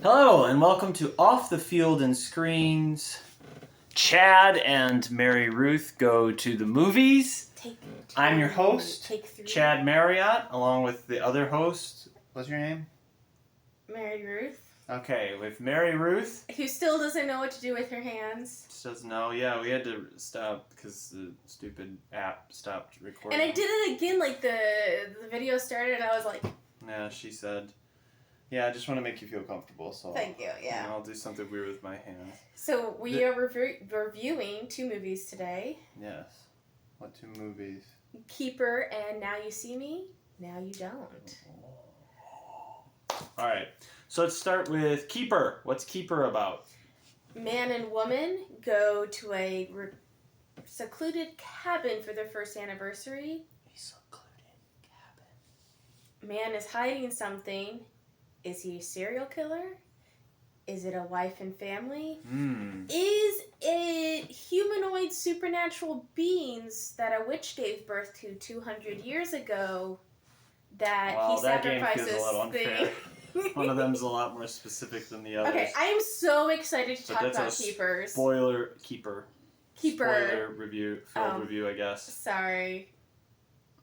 Hello, and welcome to Off the Field and Screens. Chad and Mary Ruth go to the movies. I'm your host, Chad Marriott, along with the other host. What's your name? Mary Ruth. Okay, with Mary Ruth. Who still doesn't know what to do with her hands. Just doesn't know. Yeah, we had to stop because the stupid app stopped recording. And I did it again, like the video started, and I was like... Yeah, she said... Yeah, I just want to make you feel comfortable, so... Thank you, yeah. I'll do something weird with my hands. So, we are reviewing 2 movies today. Yes. What 2 movies? Keeper and Now You See Me, Now You Don't. Alright, so let's start with Keeper. What's Keeper about? Man and woman go to a secluded cabin for their first anniversary. A secluded cabin. Man is hiding something. Is he a serial killer? Is it a wife and family? Is it humanoid supernatural beings that a witch gave birth to 200 years ago that he sacrifices? That game feels a little unfair. One of them's a lot more specific than the others. Okay, I am so excited to talk about Keepers. Spoiler review, film review, I guess. Sorry.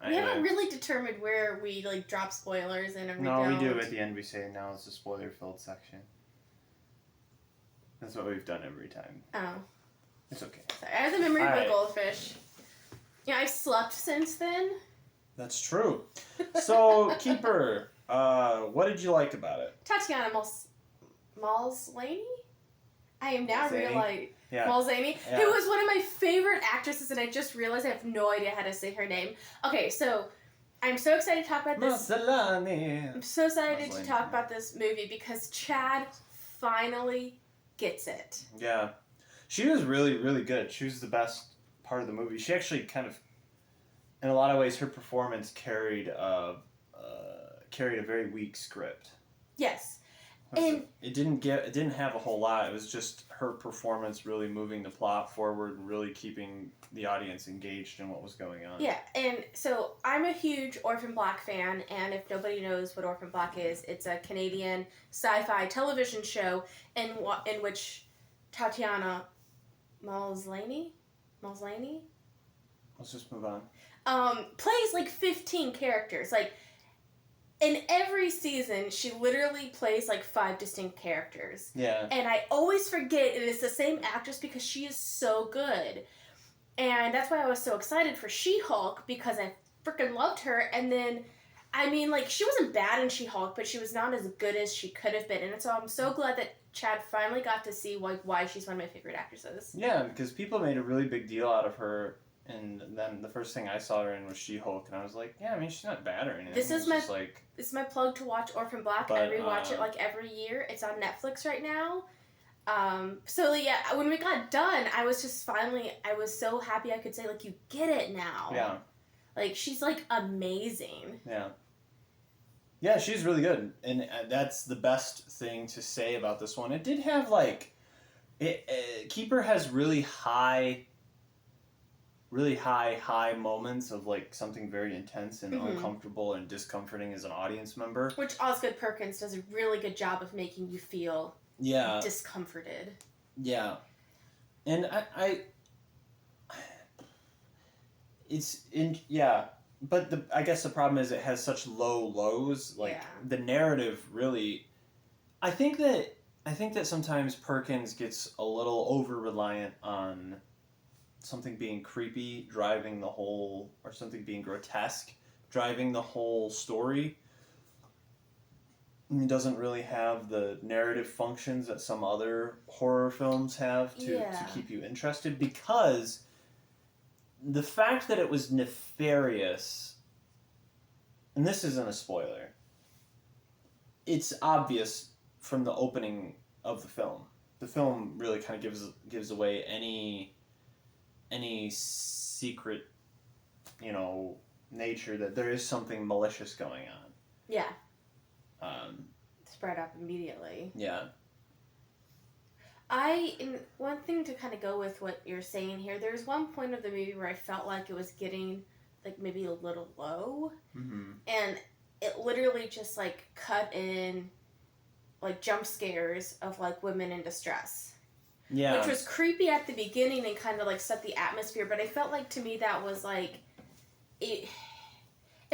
We haven't really determined where we drop spoilers and we don't. No, we do at the end. We say now it's the spoiler-filled section. That's what we've done every time. Oh. It's okay. Sorry, I have the memory of a goldfish. Yeah, I've slept since then. That's true. So, Keeper, what did you like about it? Tatiana Maslany? I am now realizing... Yeah. Mulzany, who was one of my favorite actresses, and I just realized I have no idea how to say her name. Okay, so I'm so excited to talk about this. I'm so excited to talk about this movie because Chad finally gets it. Yeah. She was really, really good. She was the best part of the movie. She actually kind of, in a lot of ways, her performance carried a very weak script. Yes. And it didn't have a whole lot. It was just her performance really moving the plot forward and really keeping the audience engaged in what was going on. Yeah, and so I'm a huge Orphan Black fan, and if nobody knows what Orphan Black is, it's a Canadian sci-fi television show in which Tatiana Maslany? Let's just move on. Plays 15 characters. In every season, she literally plays 5 distinct characters. Yeah. And I always forget it is the same actress because she is so good. And that's why I was so excited for She-Hulk because I freaking loved her. And then, she wasn't bad in She-Hulk, but she was not as good as she could have been. And so I'm so glad that Chad finally got to see why she's one of my favorite actresses. Yeah, because people made a really big deal out of her. And then the first thing I saw her in was She-Hulk, and I was like, yeah, she's not bad or anything. This is my plug to watch Orphan Black. I rewatch it every year. It's on Netflix right now. When we got done, I was so happy I could say, you get it now. Yeah. She's, amazing. Yeah. Yeah, she's really good. And that's the best thing to say about this one. It did have, Keeper has really high moments of something very intense and uncomfortable and discomforting as an audience member. Which Osgood Perkins does a really good job of making you feel discomforted. Yeah. And but I guess the problem is it has such low lows. The narrative really, I think that sometimes Perkins gets a little over reliant on something being creepy or something being grotesque driving the whole story. It doesn't really have the narrative functions that some other horror films have to keep you interested, because the fact that it was nefarious, and this isn't a spoiler, it's obvious from the opening of the film. The film really kind of gives away any secret, nature that there is something malicious going on. Yeah. Spread up immediately. Yeah. One thing to kind of go with what you're saying here, there's one point of the movie where I felt like it was getting, maybe a little low. Mm-hmm. And it literally just, cut in like jump scares of like women in distress. Yeah. Which was creepy at the beginning and kind of like set the atmosphere, but I felt like to me that was like it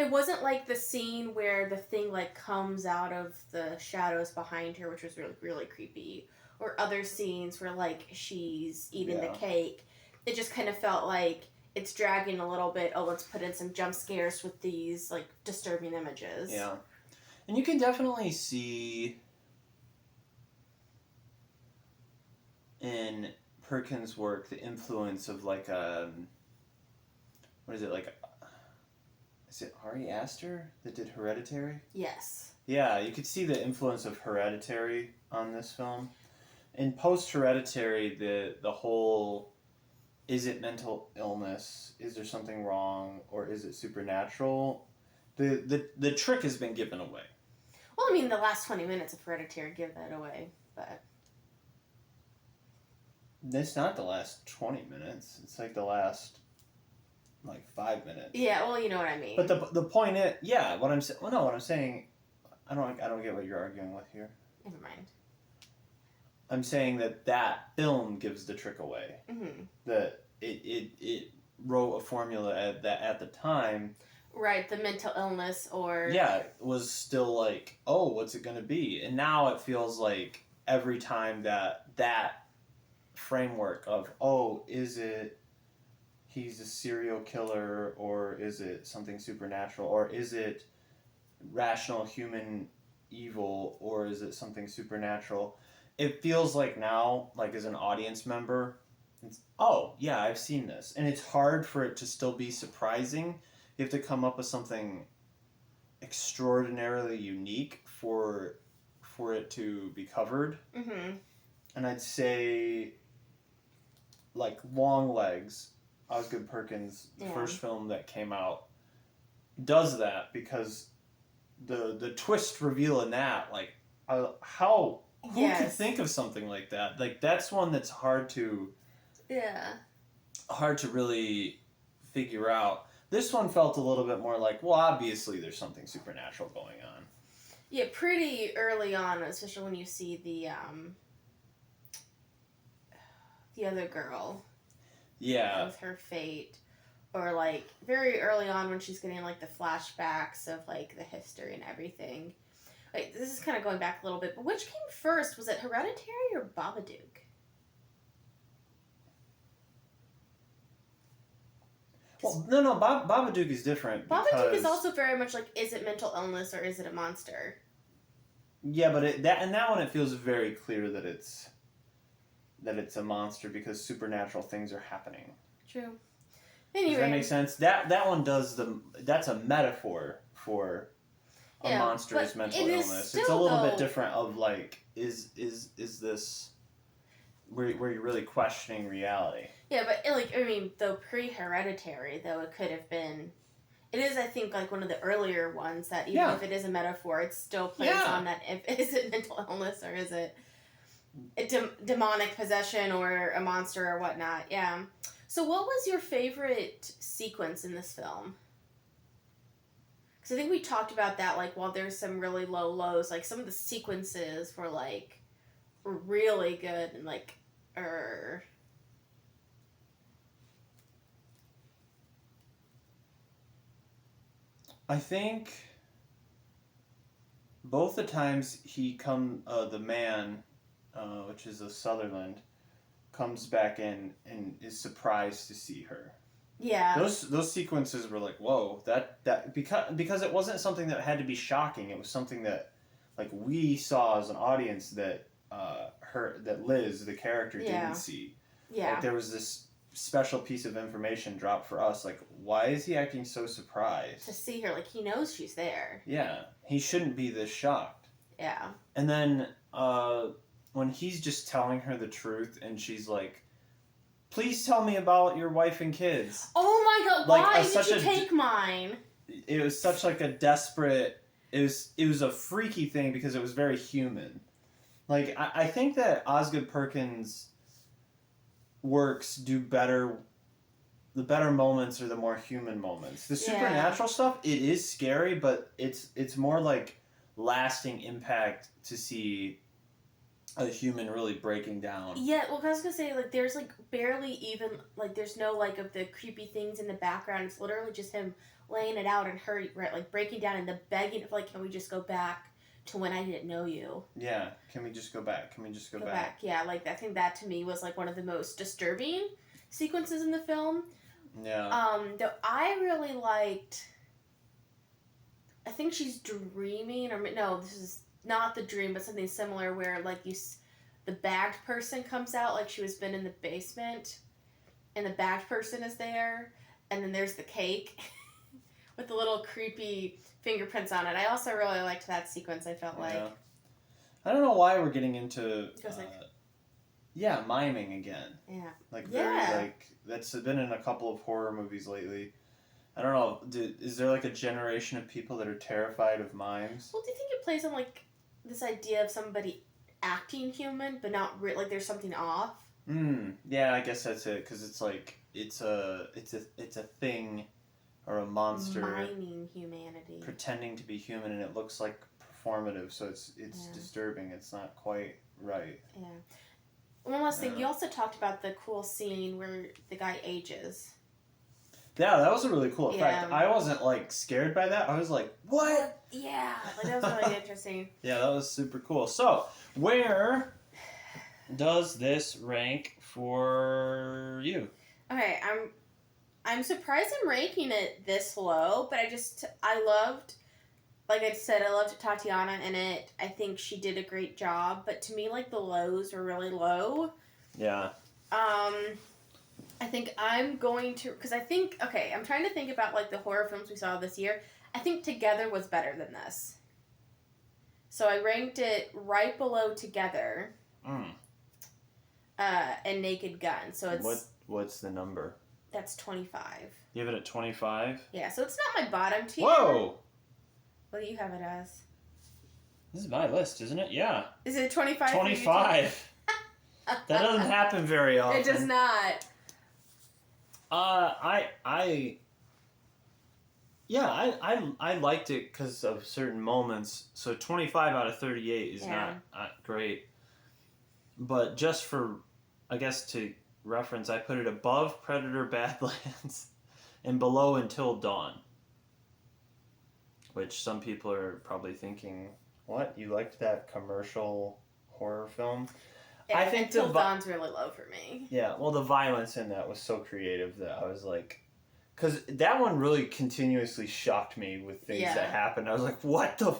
wasn't like the scene where the thing like comes out of the shadows behind her, which was really really creepy, or other scenes where like she's eating the cake. It just kind of felt like it's dragging a little bit. Oh, let's put in some jump scares with these like disturbing images. Yeah. And you can definitely see in Perkins' work the influence of like what is it, like, is it Ari Aster that did Hereditary? Yes. Yeah, you could see the influence of Hereditary on this film. In post Hereditary, the whole, is it mental illness? Is there something wrong, or is it supernatural? The trick has been given away. Well, I mean, the last 20 minutes of Hereditary give that away, but it's not the last 20 minutes. It's like the last, like, 5 minutes. Yeah, well, you know what I mean. But the point is, yeah, what I'm saying. Well, no, what I'm saying, I don't get what you're arguing with here. Never mind. I'm saying that film gives the trick away. Mm-hmm. That it wrote a formula at the time. Right, the mental illness or... Yeah, it was still like, oh, what's it going to be? And now it feels like every time that framework of, oh, is it he's a serial killer, or is it something supernatural, or is it rational human evil, or is it something supernatural? It feels like now, like as an audience member, it's, oh, yeah, I've seen this. And it's hard for it to still be surprising. You have to come up with something extraordinarily unique for it to be covered. Mm-hmm. And I'd say, like, Longlegs, Osgood Perkins, the first film that came out, does that because the twist reveal in that, like, how... Who could think of something like that? Like, that's one that's hard to really figure out. This one felt a little bit more like, well, obviously there's something supernatural going on. Yeah, pretty early on, especially when you see the other girl. Yeah. With her fate. Or, like, very early on when she's getting, like, the flashbacks of, like, the history and everything. Like, this is kind of going back a little bit, but which came first? Was it Hereditary or Babadook? Well, no, Babadook is different. Babadook is also very much like, is it mental illness or is it a monster? Yeah, but that one it feels very clear that it's a monster because supernatural things are happening. True. Anyway. Does that make sense? That one does that's a metaphor for a monster's mental illness. It's a little bit different of like, is this where you're really questioning reality. Yeah, but like, I mean, though pre-Hereditary, though it could have been, it is, I think, like one of the earlier ones that even if it is a metaphor, it still plays on that. Is it mental illness or is it a demonic possession or a monster or whatnot? Yeah. So, what was your favorite sequence in this film? Because I think we talked about that, like, while there's some really low lows, like, some of the sequences were, like, really good and, like, I think both the times the man, which is a Sutherland, comes back in and is surprised to see her. Yeah. Those sequences were like, whoa, that because it wasn't something that had to be shocking. It was something that, like, we saw as an audience that Liz, the character, didn't see. Yeah. Like, there was this special piece of information dropped for us. Like, why is he acting so surprised? To see her, like, he knows she's there. Yeah. He shouldn't be this shocked. Yeah. And then, when he's just telling her the truth and she's like, please tell me about your wife and kids. Oh my god, like, why did you take mine? It was such like a desperate... It was a freaky thing because it was very human. Like, I think that Osgood Perkins' works do better... The better moments are the more human moments. The supernatural stuff, it is scary, but it's more like lasting impact to see a human really breaking down. Yeah, well, I was gonna say, like, there's, like, barely even, like, there's no, like, of the creepy things in the background. It's literally just him laying it out and her, right, like, breaking down and the begging of, like, can we just go back to when I didn't know you? Yeah, can we just go back? Can we just go back? Yeah, like, I think that to me was, like, one of the most disturbing sequences in the film. Yeah. Though I really liked, I think she's dreaming, or no, this is not the dream, but something similar where, like, the bagged person comes out, like she was been in the basement, and the bagged person is there, and then there's the cake with the little creepy fingerprints on it. I also really liked that sequence. I felt like. I don't know why we're getting into. Miming again. Yeah. Like very like that's been in a couple of horror movies lately. I don't know. Is there like a generation of people that are terrified of mimes? Well, do you think it plays on like this idea of somebody acting human, but not like there's something off? Yeah, I guess that's it. Because it's like it's a thing, or a monster miming humanity, pretending to be human, and it looks like performative. So it's disturbing. It's not quite right. Yeah. One last thing. You also talked about the cool scene where the guy ages. Yeah, that was a really cool effect. I wasn't like scared by that. I was like, what? Yeah, like that was really interesting. Yeah, that was super cool. So, where does this rank for you? Okay, I'm surprised I'm ranking it this low, but I loved, like I said, I loved Tatiana in it. I think she did a great job, but to me, like, the lows were really low. Yeah. I think I'm going to, because I think, okay, I'm trying to think about, like, the horror films we saw this year. I think Together was better than this. So I ranked it right below Together. And Naked Gun. So it's... What's the number? That's 25. You have it at 25? Yeah, so it's not my bottom tier. Whoa! What do you have it as? This is my list, isn't it? Yeah. Is it 25? 25. That doesn't happen very often. It does not. I liked it because of certain moments. So 25 out of 38 is not great. But just for, I guess, to reference, I put it above Predator Badlands and below Until Dawn. Which some people are probably thinking, what? You liked that commercial horror film? Yeah, I think Until Dawn's really low for me. Yeah, well, the violence in that was so creative that I was like... Because that one really continuously shocked me with things that happened. I was like, what the...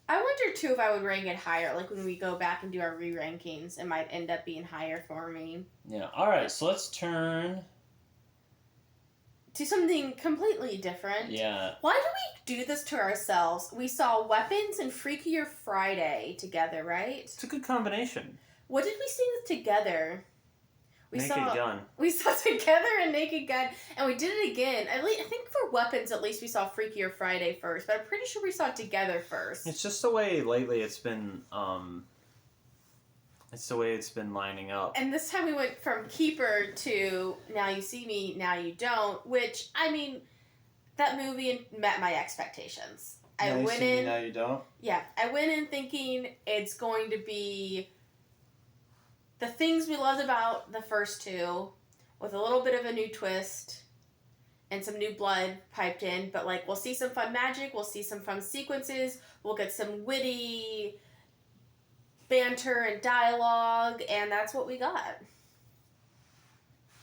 I wonder, too, if I would rank it higher. Like, when we go back and do our re-rankings, it might end up being higher for me. Yeah, alright, so let's turn... to something completely different. Yeah. Why do we do this to ourselves? We saw Weapons and Freakier Friday together, right? It's a good combination. What did we see with Together? Naked Gun. We saw Together and Naked Gun, and we did it again. I think for Weapons, at least we saw Freakier Friday first, but I'm pretty sure we saw Together first. It's just the way lately it's been, it's the way it's been lining up. And this time we went from Keeper to Now You See Me, Now You Don't, which, I mean, that movie met my expectations. Now You See Me, Now You Don't? Yeah, I went in thinking it's going to be the things we loved about the first two, with a little bit of a new twist and some new blood piped in. But, like, we'll see some fun magic, we'll see some fun sequences, we'll get some witty banter and dialogue, and that's what we got.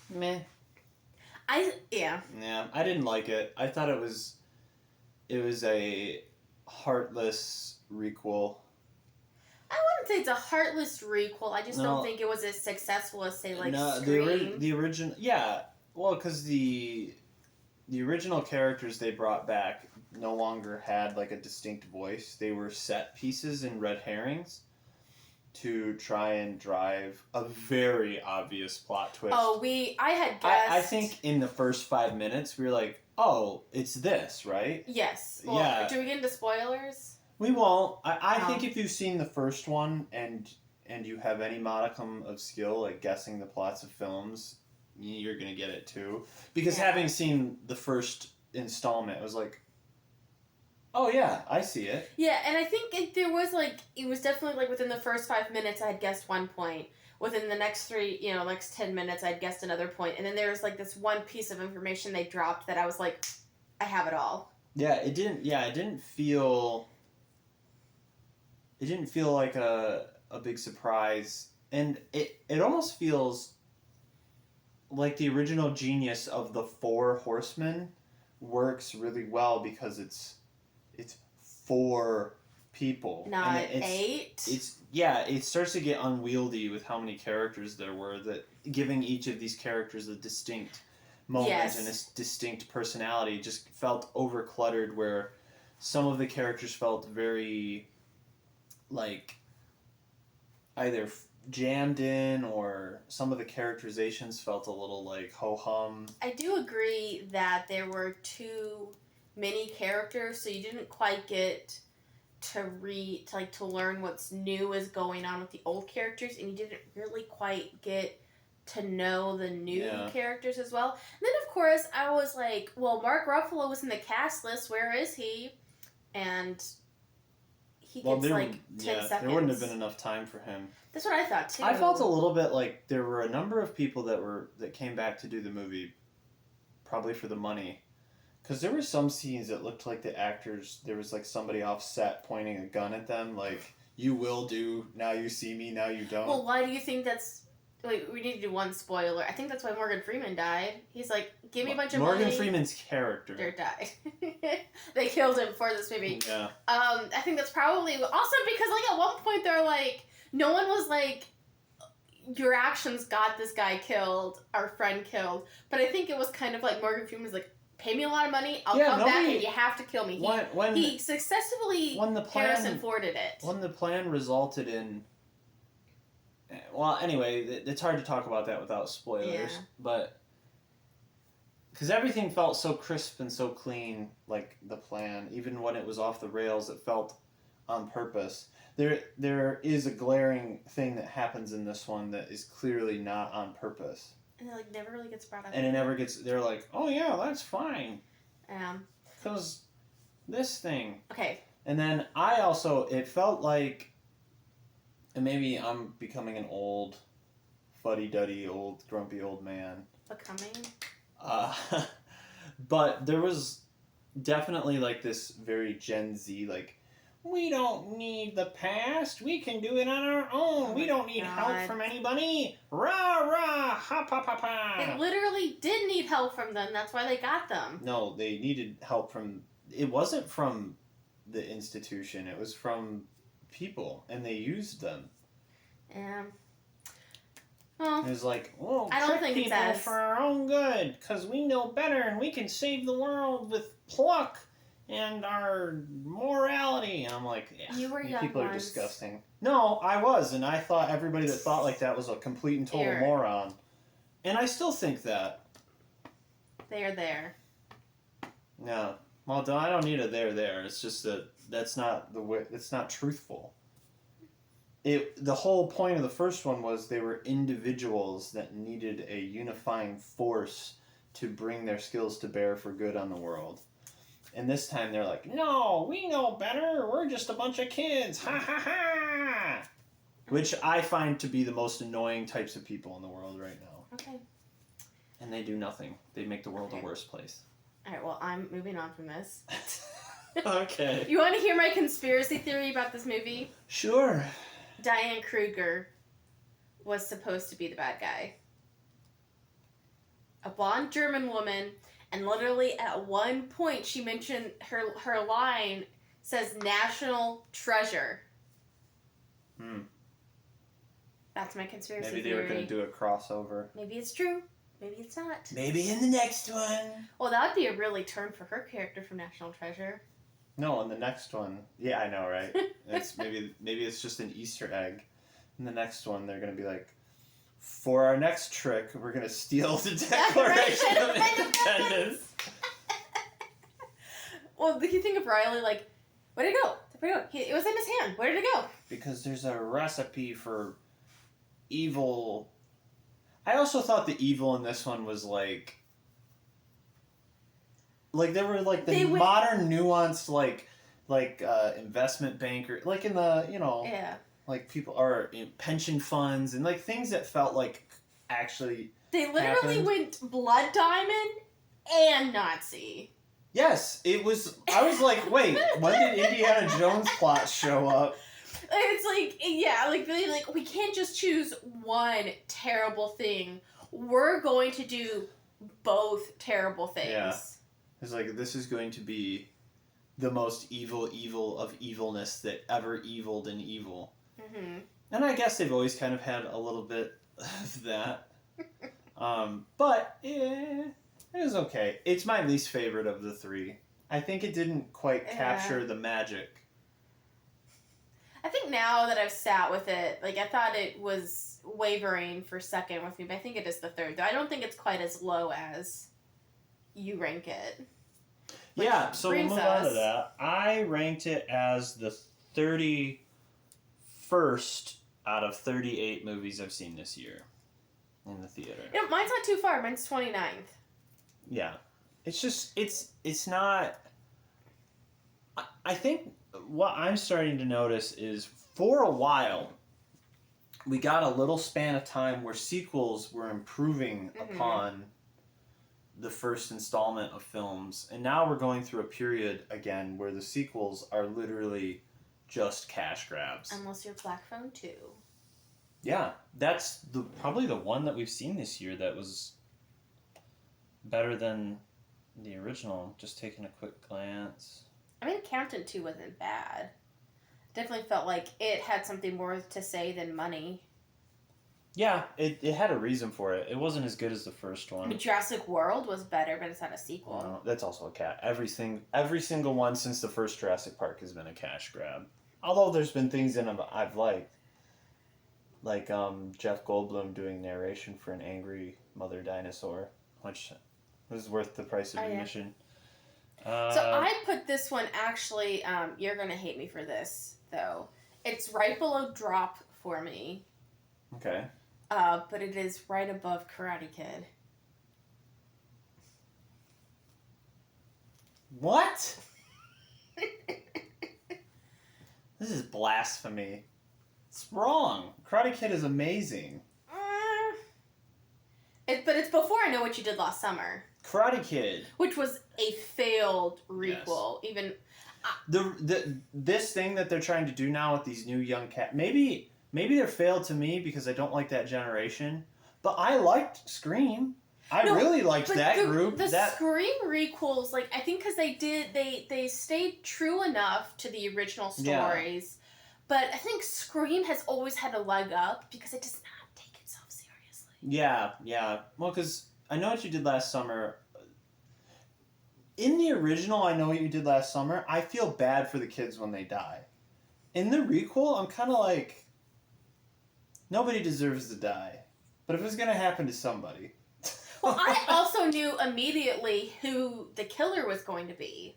Meh. Yeah, I didn't like it. I thought it was a heartless requel. I wouldn't say it's a heartless requel. I just don't think it was as successful as, say, like, Scream. The original... Yeah, well, because the original characters they brought back no longer had, like, a distinct voice. They were set pieces and red herrings to try and drive a very obvious plot twist. Oh, I had guessed... I think in the first 5 minutes, we were like, oh, it's this, right? Yes. Well, do we get into spoilers? We won't. I think if you've seen the first one and you have any modicum of skill at guessing the plots of films, you're going to get it too. Because having seen the first installment, it was like, Oh yeah, I see it. Yeah, and I think there was it was definitely within the first 5 minutes I had guessed one point. Within the next next 10 minutes I'd guessed another point, and then there was this one piece of information they dropped that I was like, I have it all. Yeah, it didn't. Yeah, it didn't feel. It didn't feel like a big surprise, and it almost feels like the original genius of the Four Horsemen works really well because it's four people, not eight. It starts to get unwieldy with how many characters there were. That giving each of these characters a distinct moment and a distinct personality just felt overcluttered. Where some of the characters felt very either jammed in, or some of the characterizations felt a little ho-hum. I do agree that there were too many characters, so you didn't quite get to learn what's new is going on with the old characters, and you didn't really quite get to know the new characters as well. And then of course I was like, well, Mark Ruffalo was in the cast list, where is he? And he gets 10 seconds. There wouldn't have been enough time for him. That's what I thought too. I felt a little bit like there were a number of people that came back to do the movie, probably for the money, because there were some scenes that looked like the actors. There was somebody off set pointing a gun at them, like, "You will do. Now you see me. Now you don't." Well, why do you think that's? Wait, we need to do one spoiler. I think that's why Morgan Freeman died. He's like, give me a bunch of money. Morgan Freeman's character. They died. They killed him for this movie. Yeah. I think that's probably also because at one point they're like, no one was like, your actions got this guy killed, our friend killed. But I think it was kind of like Morgan Freeman was like, pay me a lot of money, I'll come back and you have to kill me. He successfully Harrison Forded it. When the plan resulted in... Well, anyway, it's hard to talk about that without spoilers, but because everything felt so crisp and so clean, the plan, even when it was off the rails, it felt on purpose. There is a glaring thing that happens in this one that is clearly not on purpose, and it never really gets brought up. And it never gets. They're like, oh yeah, that's fine. Because this thing. Okay. And then it felt like. And maybe I'm becoming an old, fuddy-duddy, old, grumpy old man. Becoming? But there was definitely this very Gen Z, we don't need the past, we can do it on our own, we don't need help from anybody, rah, rah, ha, pa, pa, pa. They literally did need help from them, that's why they got them. No, they needed help from, it wasn't from the institution, it was from people, and they used them. Well, it was like, oh, I don't think people for our own good, because we know better, and we can save the world with pluck and our morality. And I'm like, you were young people ones. Are disgusting. No, I was, and I thought everybody that thought like that was a complete and total moron. And I still think that. They're there. No. Well, I don't need a there. It's just that's not the way. It's not truthful. The whole point of the first one was they were individuals that needed a unifying force to bring their skills to bear for good on the world. And this time they're like, no, we know better. We're just a bunch of kids. Ha ha ha. Which I find to be the most annoying types of people in the world right now. Okay. And they do nothing. They make the world a worse place. All right, well, I'm moving on from this. Okay. You want to hear my conspiracy theory about this movie? Sure. Diane Kruger was supposed to be the bad guy. A blonde German woman, and literally at one point she mentioned her line says national treasure. That's my conspiracy theory. Maybe they were going to do a crossover. Maybe it's true. Maybe it's not. Maybe in the next one. Well, that would be a really turn for her character from National Treasure. No, in the next one. Yeah, I know, right? It's maybe it's just an Easter egg. In the next one, they're going to be like, for our next trick, we're going to steal the Declaration of Independence. Well, you think of Riley like, where'd it go? It was in his hand. Where did it go? Because there's a recipe for evil. I also thought the evil in this one was like there were the modern nuanced like investment banker, like in the Yeah. like people are in pension funds and like things that felt like actually They literally happened. went Blood Diamond and Nazi. Yes, it was. I was like, wait, when did Indiana Jones plot show up? It's like, yeah, like really, like we can't just choose one terrible thing. We're going to do both terrible things. Yeah. It's like this is going to be the most evil of evilness that ever eviled an evil. Mm-hmm. And I guess they've always kind of had a little bit of that. But it was okay. It's my least favorite of the three. I think it didn't quite capture the magic. I think now that I've sat with it, like I thought it was wavering for second with me, but I think it is the third. Though I don't think it's quite as low as you rank it. Yeah, so we'll move on to that. I ranked it as the 31st out of 38 movies I've seen this year in the theater. You know, mine's not too far. Mine's 29th. Yeah. It's just, it's not... I think what I'm starting to notice is for a while, we got a little span of time where sequels were improving upon the first installment of films, and now we're going through a period again where the sequels are literally just cash grabs. Unless you're Black Phone 2. Yeah, that's probably the one that we've seen this year that was better than the original. Just taking a quick glance. I mean, Accountant 2 wasn't bad. Definitely felt like it had something more to say than money. Yeah, it had a reason for it. It wasn't as good as the first one. I mean, Jurassic World was better, but it's not a sequel. Well, that's also a cat. Every single one since the first Jurassic Park has been a cash grab. Although there's been things in them I've liked. Like Jeff Goldblum doing narration for an angry mother dinosaur, which was worth the price of admission. So I put this one, actually, you're going to hate me for this, though. It's right below Drop for me. Okay. But it is right above Karate Kid. What? This is blasphemy. It's wrong. Karate Kid is amazing. But it's before I Know What You Did Last Summer. Karate Kid, which was a failed requel. Yes. Even this thing that they're trying to do now with these new young cats. Maybe they're failed to me because I don't like that generation. But I liked Scream. I really liked that group. The Scream requels, like I think, because they stayed true enough to the original stories. Yeah. But I think Scream has always had a leg up because it does not take itself seriously. Yeah. Well, because I Know What You Did Last Summer. In the original I Know What You Did Last Summer, I feel bad for the kids when they die. In the requel, I'm kind of like, nobody deserves to die. But if it's going to happen to somebody. Well, I also knew immediately who the killer was going to be.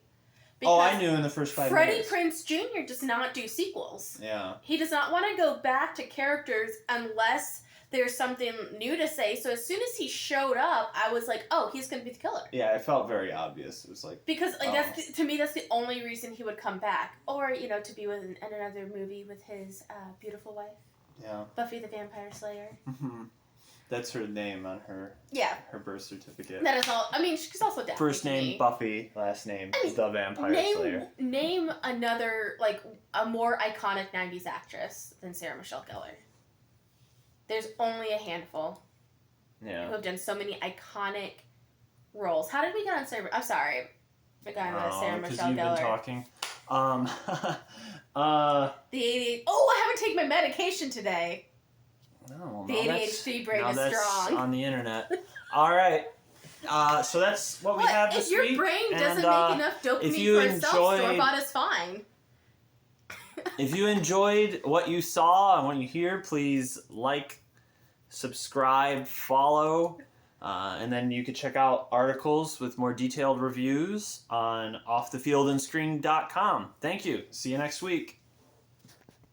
Oh, I knew in the first 5 minutes. Freddie Prinze Jr. does not do sequels. Yeah. He does not want to go back to characters unless there's something new to say. So as soon as he showed up, I was like, oh, he's going to be the killer. Yeah, it felt very obvious. It was like... Because to me, that's the only reason he would come back. Or, to be in another movie with his beautiful wife. Yeah. Buffy the Vampire Slayer. Mm-hmm. That's her name on her birth certificate. That is all. I mean, she's also Daphne. First name Buffy, last name the Vampire Slayer. Name another, a more iconic 90s actress than Sarah Michelle Gellar. There's only a handful. Yeah. Who have done so many iconic roles. How did we get on Sarah? I'm sorry. We got on Sarah Michelle Gellar. Because you've been talking. The 88. Oh, I haven't taken my medication today. No, the ADHD brain is strong. On the internet. All right. So that's what we have this week. If your brain doesn't make enough dopamine for itself, store-bought is fine. If you enjoyed what you saw and what you hear, please like, subscribe, follow, and then you can check out articles with more detailed reviews on offthefieldandscreen.com. Thank you. See you next week.